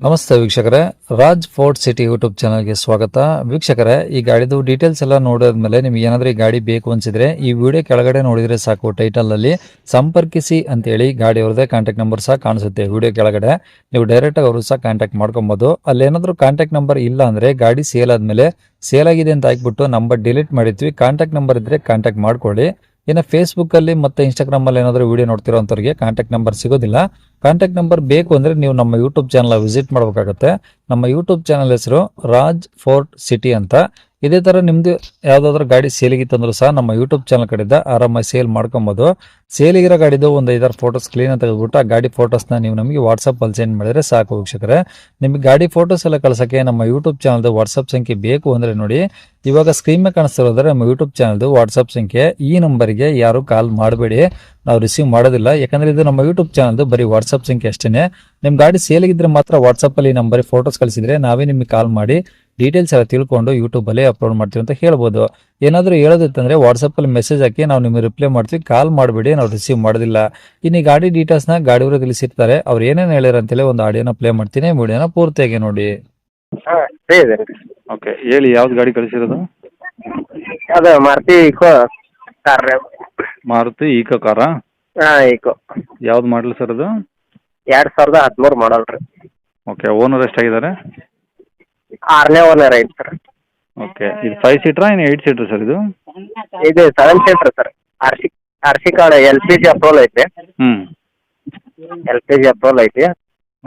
ನಮಸ್ತೆ ವೀಕ್ಷಕರೇ, Raj fort city YouTube ಚಾನಲ್ಗೆ ಸ್ವಾಗತ. ವೀಕ್ಷಕರೇ, ಈ ಗಾಡಿದು ಡೀಟೇಲ್ಸ್ ಎಲ್ಲ ನೋಡಿದ್ಮೇಲೆ ನಿಮ್ಗೆ ಏನಾದರೂ ಈ ಗಾಡಿ ಬೇಕು ಅನ್ಸಿದ್ರೆ ಈ ವಿಡಿಯೋ ಕೆಳಗಡೆ ನೋಡಿದ್ರೆ ಸಾಕು, ಟೈಟಲ್ ಅಲ್ಲಿ ಸಂಪರ್ಕಿಸಿ ಅಂತೇಳಿ ಗಾಡಿ ಅವ್ರದ್ದೇ ಕಾಂಟ್ಯಾಕ್ಟ್ ನಂಬರ್ ಸಹ ಕಾಣಿಸುತ್ತೆ. ವಿಡಿಯೋ ಕೆಳಗಡೆ ನೀವು ಡೈರೆಕ್ಟ್ ಆಗಿ ಅವರು ಸಹ ಕಾಂಟ್ಯಾಕ್ಟ್ ಮಾಡ್ಕೊಬಹುದು. ಅಲ್ಲಿ ಏನಾದರೂ ಕಾಂಟ್ಯಾಕ್ಟ್ ನಂಬರ್ ಇಲ್ಲ ಅಂದ್ರೆ ಗಾಡಿ ಸೇಲ್ ಆದ್ಮೇಲೆ ಸೇಲ್ ಆಗಿದೆ ಅಂತ ಹಾಕ್ಬಿಟ್ಟು ನಂಬರ್ ಡಿಲೀಟ್ ಮಾಡಿರ್ತೀವಿ. ಕಾಂಟ್ಯಾಕ್ಟ್ ನಂಬರ್ ಇದ್ರೆ ಕಾಂಟ್ಯಾಕ್ಟ್ ಮಾಡ್ಕೊಳ್ಳಿ. ಇನ್ನು ಫೇಸ್ಬುಕ್ ಅಲ್ಲಿ ಮತ್ತೆ ಇನ್ಸ್ಟಾಗ್ರಾಮ್ ಅಲ್ಲಿ ಏನಾದರೂ ವಿಡಿಯೋ ನೋಡ್ತಿರೋ ಅಂತವ್ರಿಗೆ ಕಾಂಟ್ಯಾಕ್ಟ್ ನಂಬರ್ ಸಿಗೋದಿಲ್ಲ. ಕಾಂಟ್ಯಾಕ್ಟ್ ನಂಬರ್ ಬೇಕು ಅಂದ್ರೆ ನೀವು ನಮ್ಮ ಯೂಟ್ಯೂಬ್ ಚಾನಲ್ ವಿಸಿಟ್ ಮಾಡಬೇಕಾಗುತ್ತೆ. ನಮ್ಮ ಯೂಟ್ಯೂಬ್ ಚಾನಲ್ ಹೆಸರು ರಾಜ್ ಫೋರ್ಟ್ ಸಿಟಿ ಅಂತ. ಇದೇ ತರ ನಿಮ್ದು ಯಾವ್ದಾದ್ರು ಗಾಡಿ ಸೇಲಿಗಿತ್ತಂದ್ರೂ ಸಹ ನಮ್ಮ ಯೂಟ್ಯೂಬ್ ಚಾನಲ್ ಕಡೆಯಿಂದ ಆರಾಮಾಗಿ ಸೇಲ್ ಮಾಡ್ಕೊಬಹುದು. ಸೇಲಿಗಿರೋ ಗಾಡಿದು ಒಂದು 5-6 ಫೋಟೋಸ್ ಕ್ಲೀನ್ ಅಂತ ತೆಗೆದುಬಿಟ್ಟು ಆ ಗಾಡಿ ಫೋಟೋಸ್ನ ನೀವು ನಮಗೆ ವಾಟ್ಸಪ್ ಅಲ್ಲಿ ಸೆಂಡ್ ಮಾಡಿದ್ರೆ ಸಾಕು ವೀಕ್ಷಕರೇ. ನಿಮಗೆ ಗಾಡಿ ಫೋಟೋಸ್ ಎಲ್ಲ ಕಳ್ಸಕ್ಕೆ ನಮ್ಮ ಯೂಟ್ಯೂಬ್ ಚಾನಲ್ದು ವಾಟ್ಸಪ್ ಸಂಖ್ಯೆ ಬೇಕು ಅಂದ್ರೆ ನೋಡಿ, ಇವಾಗ ಸ್ಕ್ರೀನ್ ಮೇಲೆ ಕಾಣಿಸ್ತಿರೋದ್ರೆ ನಮ್ಮ ಯೂಟ್ಯೂಬ್ ಚಾನಲ್ದು ವಾಟ್ಸಪ್ ಸಂಖ್ಯೆ. ಈ ನಂಬರ್ಗೆ ಯಾರು ಕಾಲ್ ಮಾಡಬೇಡಿ, ನಾವು ರಿಸೀವ್ ಮಾಡೋದಿಲ್ಲ. ಯಾಕಂದ್ರೆ ಇದು ನಮ್ಮ ಯೂಟ್ಯೂಬ್ ಚಾನಲ್ದು ಬರೀ ವಾಟ್ಸಪ್ ಸಂಖ್ಯೆ ಅಷ್ಟೇನೆ. ನಿಮ್ ಗಾಡಿ ಸೇಲಿಗಿದ್ರೆ ಮಾತ್ರ ವಾಟ್ಸಪ್ ಅಲ್ಲಿ ನಂಬರ್ ಫೋಟೋಸ್ ಕಳಿಸಿದ್ರೆ ನಾವೇ ನಿಮಗೆ ಕಾಲ್ ಮಾಡಿ ಡೀಟೇಲ್ಸ್ ಎಲ್ಲ ತಿಳ್ಕೊಂಡು ಯೂಟ್ಯೂಬ್ ಅಲ್ಲಿ ಅಪ್ಲೋಡ್ ಮಾಡ್ತೀವಿ ಅಂತ ಹೇಳ್ಬೋದು. ಏನಾದರೂ ಹೇಳೋದಿತ್ತಂದ್ರೆ ವಾಟ್ಸಪ್ ಅಲ್ಲಿ ಮೆಸೇಜ್ ಹಾಕಿ ನಾವು ನಿಮಗೆ ರಿಪ್ಲೈ ಮಾಡ್ತೀವಿ. ಕಾಲ್ ಮಾಡಬೇಡಿ, ನಾವು ರಿಸೀವ್ ಮಾಡೋದಿಲ್ಲ. ಇನ್ನು ಈ ಗಾಡಿ ಡೀಟೇಲ್ಸ್ನ ಗಾಡಿಯವರು ತಿಳಿಸಿರ್ತಾರೆ, ಅವ್ರು ಏನೇನು ಹೇಳ್ಯಾರ ಅಂತೇಳಿ ಒಂದು ಆಡಿಯೋನ ಪ್ಲೇ ಮಾಡ್ತೀನಿ. ವಿಡಿಯೋನ ಪೂರ್ತಿಯಾಗಿ ನೋಡಿ. ಹಾಂ ಫ್ರೀ ಇದೆ ರೀ. ಓಕೆ, ಹೇಳಿ ಯಾವ್ದು ಗಾಡಿ ಕಳಿಸಿರೋದು? ಅದು ಮಾರುತಿ ಇಕೋ ಕಾರ್ ರೀ. ಮಾರುತಿ ಈಕೋ ಕಾರಾ? ಹಾಂ ಇಕೋ ಯಾವ್ದು ಮಾಡಲ್ ಸರ್ ಅದು? 2013 ಮಾಡಲ್ ರೀ. ಓಕೆ, ಓನರ್ ಎಷ್ಟಾಗಿದ್ದಾರೆ? 6ನೇ ಓನರ್ ಐತೆ ಸರ್. ಓಕೆ, ಇದು 5 ಸೀಟ್ರಾ ಏನು 8 ಸೀಟ್ರ್ ಸರ್ ಇದು? ಇದು 7 seater sir. R C card LPG approval ಐತೆ. ಹ್ಞೂ. LPG ಅಪ್ರೂವಲ್ ಐತಿ.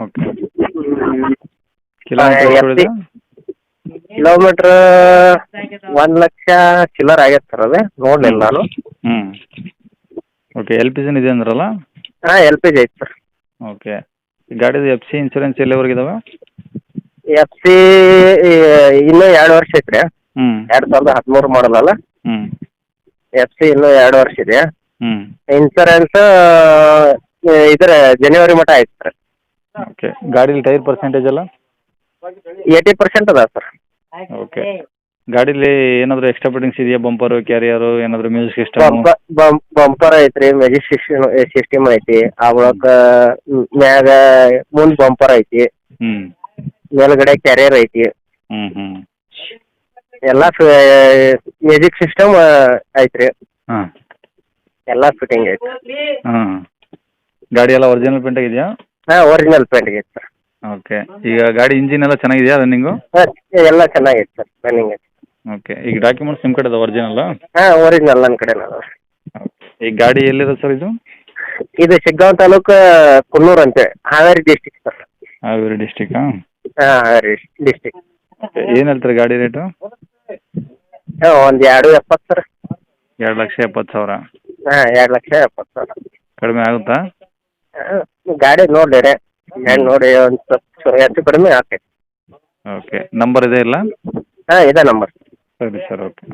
ಓಕೆ, ಕಿಲೋಮೀಟರ್ ಎಷ್ಟು ಹೊಡಿದೆ? ಕಿಲೋಮೀಟ್ರ್ 1,00,000 ಚಿಲ್ಲರ್ ಆಗೈತೆ ಸರ್. ಅದು ನೋಡಲಿಲ್ಲ ನಾನು. ಹ್ಞೂ. ಓಕೆ, LPG ಇದೆ ಅಂದ್ರಲ್ಲ? ಹಾಂ LPG ಐತೆ ಸರ್. ಓಕೆ, ಈ ಗಾಡಿದು FC ಇನ್ಸೂರೆನ್ಸ್ ಎಲ್ಲಿವರೆಗೆ ಇದಾವೆ? FC ಇನ್ನೂ 2 ವರ್ಷ ಐತೆ ರೀ. ಹ್ಞೂ. 2013 ಮಾಡಲ್ ಅಲ್ಲ. ಹ್ಞೂ. FC ಇನ್ನೂ 2 ವರ್ಷ ಇದೆ. ಹ್ಞೂ. ಇನ್ಸೂರೆನ್ಸ್ ಇದರ ಜನವರಿ ಮಟ್ಟ ಐತೆ ಸರ್. ಓಕೆ, ಗಾಡೀಲಿ ಟೈರ್ ಪರ್ಸೆಂಟೇಜ್ ಎಲ್ಲ? 80% ಅದ ಸರ್. ಓಕೆ, ಗಾಡೀಲಿ ಏನಾದರೂ ಎಕ್ಸ್ಟ್ರಾ ಫಿಟ್ಟಿಂಗ್ಸ್ ಇದೆಯಾ? ಬಂಪರು, ಕ್ಯಾರಿಯರು, ಏನಾದರೂ ಮ್ಯೂಸಿಕ್ ಸಿಸ್ಟಮ್? ಬಂಪರ್ ಐತ್ರಿ, ಮ್ಯಾಜಿಕ್ ಸಿಸ್ಟಮ್ ಐತಿ. ಅವಾಗ ಮ್ಯಾಗ ಮುಂದ್ ಬಂಪರ್ ಐತಿ, ಹ್ಞೂ. ಮೇಲ್ಗಡೆ ಕ್ಯಾರಿಯರ್ ಐತಿ. ಹ್ಞೂ. ಹ್ಞೂ. ಎಲ್ಲ ಮ್ಯಾಜಿಕ್ ಸಿಸ್ಟಮ್ ಐತ್ರಿ. ಹಾಂ. ಎಲ್ಲ ಫಿಟ್ಟಿಂಗ್ ಐತಿ. ಹಾಂ. ಗಾಡಿ ಎಲ್ಲ ಒರಿಜಿನಲ್ ಪೇಂಟ್ ಆಗಿದೆಯಾ? ಹಾಂ ಒರಿಜಿನಲ್ ಪೇಂಟ್ ಐತಿ ಸರ್. ಓಕೆ, ಈಗ ಗಾಡಿ ಇಂಜಿನ್ ಎಲ್ಲ ಚೆನ್ನಾಗಿದೆಯಾ ರನ್ನಿಂಗು? ಹಾಂ ಎಲ್ಲ ಚೆನ್ನಾಗೈತಿ ಸರ್, ರನ್ನಿಂಗ್ ಐತಿ. ಓಕೆ, ಈಗ ಡಾಕ್ಯುಮೆಂಟ್ಸ್ ನಿಮ್ಮ ಕಡೆ ಅದ ಒರಿಜಿನಲ್? ಹಾಂ ಒರಿಜಿನಲ್ ನನ್ನ ಕಡೆ ಅದಾವ. ಈ ಗಾಡಿ ಎಲ್ಲಿದೆ ಸರ್ ಇದು? ಇದು ಶಿಗ್ಗಾಂವ್ ತಾಲೂಕು ಕುನ್ನೂರು ಅಂತೇಳಿ, ಹಾವೇರಿ ಡಿಸ್ಟಿಕ್ ಸರ್. ಹಾವೇರಿ ಡಿಸ್ಟಿಕ್ಕಾ? ಹಾಂ ಹಾವೇರಿ ಡಿಸ್ಟಿಕ್. ಓಕೆ, ಏನು ಹೇಳ್ತಾರೆ ಗಾಡಿ ರೇಟು? ಹಾಂ ಒಂದು 2,70 ಸರ್. 2,70,000? ಹಾಂ 2,70,000. ಕಡಿಮೆ ಆಗುತ್ತಾ? ಗಾಡಿ ನೋಡಿರಿ, ನೋಡಿ ಒಂದು ಸ್ವಲ್ಪ ಹೆಚ್ಚು ಕಡಿಮೆ ಆಗ್ತೈತಿ. ಓಕೆ, ನಂಬರ್ ಇದೆ ಇಲ್ಲ? ಹಾಂ ಇದೆ ನಂಬರ್. ಸರಿ ಸರ್, ಓಕೆ.